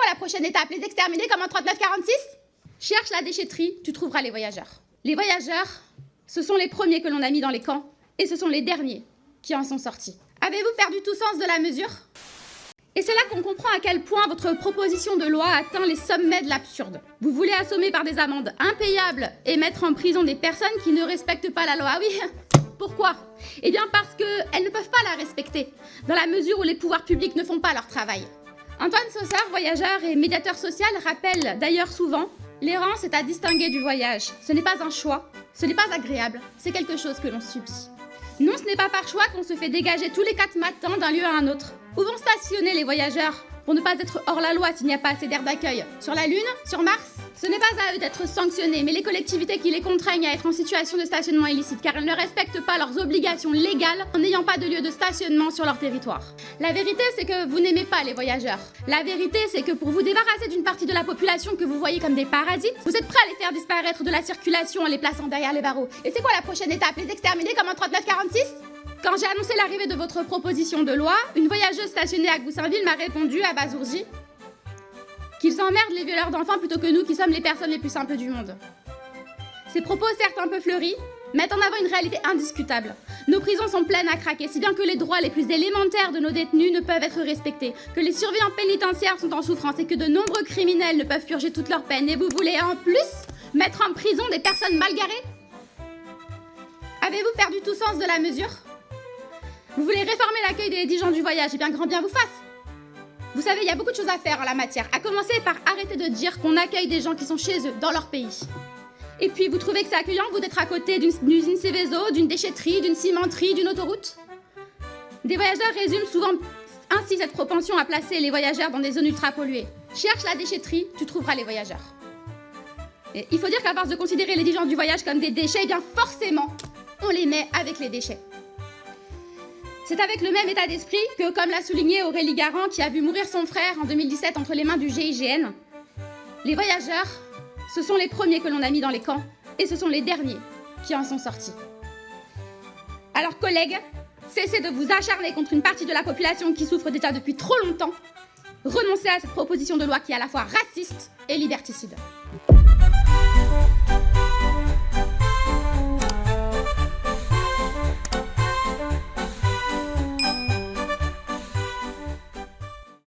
quoi la prochaine étape? Les exterminer comme en 39-46? Cherche la déchetterie, tu trouveras les voyageurs. Les voyageurs, ce sont les premiers que l'on a mis dans les camps et ce sont les derniers qui en sont sortis. Avez-vous perdu tout sens de la mesure? Et c'est là qu'on comprend à quel point votre proposition de loi atteint les sommets de l'absurde. Vous voulez assommer par des amendes impayables et mettre en prison des personnes qui ne respectent pas la loi. Ah oui, pourquoi? Eh bien parce qu'elles ne peuvent pas la respecter, dans la mesure où les pouvoirs publics ne font pas leur travail. Antoine Saussard, voyageur et médiateur social, rappelle d'ailleurs souvent: l'errance est à distinguer du voyage. Ce n'est pas un choix, ce n'est pas agréable, c'est quelque chose que l'on subit. Non, ce n'est pas par choix qu'on se fait dégager tous les 4 matins d'un lieu à un autre. Où vont stationner les voyageurs pour ne pas être hors la loi s'il n'y a pas assez d'air d'accueil? Sur la Lune? Sur Mars? Ce n'est pas à eux d'être sanctionnés, mais les collectivités qui les contraignent à être en situation de stationnement illicite, car elles ne respectent pas leurs obligations légales en n'ayant pas de lieu de stationnement sur leur territoire. La vérité, c'est que vous n'aimez pas les voyageurs. La vérité, c'est que pour vous débarrasser d'une partie de la population que vous voyez comme des parasites, vous êtes prêts à les faire disparaître de la circulation en les plaçant derrière les barreaux. Et c'est quoi la prochaine étape? Les exterminer comme en 39-46? Quand j'ai annoncé l'arrivée de votre proposition de loi, une voyageuse stationnée à Goussainville m'a répondu à Bazourgi qu'ils emmerdent les violeurs d'enfants plutôt que nous qui sommes les personnes les plus simples du monde. Ces propos, certes un peu fleuris, mettent en avant une réalité indiscutable. Nos prisons sont pleines à craquer, si bien que les droits les plus élémentaires de nos détenus ne peuvent être respectés, que les surveillants pénitentiaires sont en souffrance et que de nombreux criminels ne peuvent purger toute leur peine. Et vous voulez en plus mettre en prison des personnes mal garées? Avez-vous perdu tout sens de la mesure? Vous voulez réformer l'accueil des gens du voyage, et bien grand bien vous fasse. Vous savez, il y a beaucoup de choses à faire en la matière, à commencer par arrêter de dire qu'on accueille des gens qui sont chez eux, dans leur pays. Et puis, vous trouvez que c'est accueillant, vous, d'être à côté d'une usine Céveso, d'une déchetterie, d'une cimenterie, d'une autoroute? Des voyageurs résument souvent ainsi cette propension à placer les voyageurs dans des zones ultra polluées. Cherche la déchetterie, tu trouveras les voyageurs. Et il faut dire qu'à force de considérer les gens du voyage comme des déchets, eh bien forcément, on les met avec les déchets. C'est avec le même état d'esprit que, comme l'a souligné Aurélie Garand, qui a vu mourir son frère en 2017 entre les mains du GIGN, les voyageurs, ce sont les premiers que l'on a mis dans les camps et ce sont les derniers qui en sont sortis. Alors collègues, cessez de vous acharner contre une partie de la population qui souffre déjà depuis trop longtemps. Renoncez à cette proposition de loi qui est à la fois raciste et liberticide.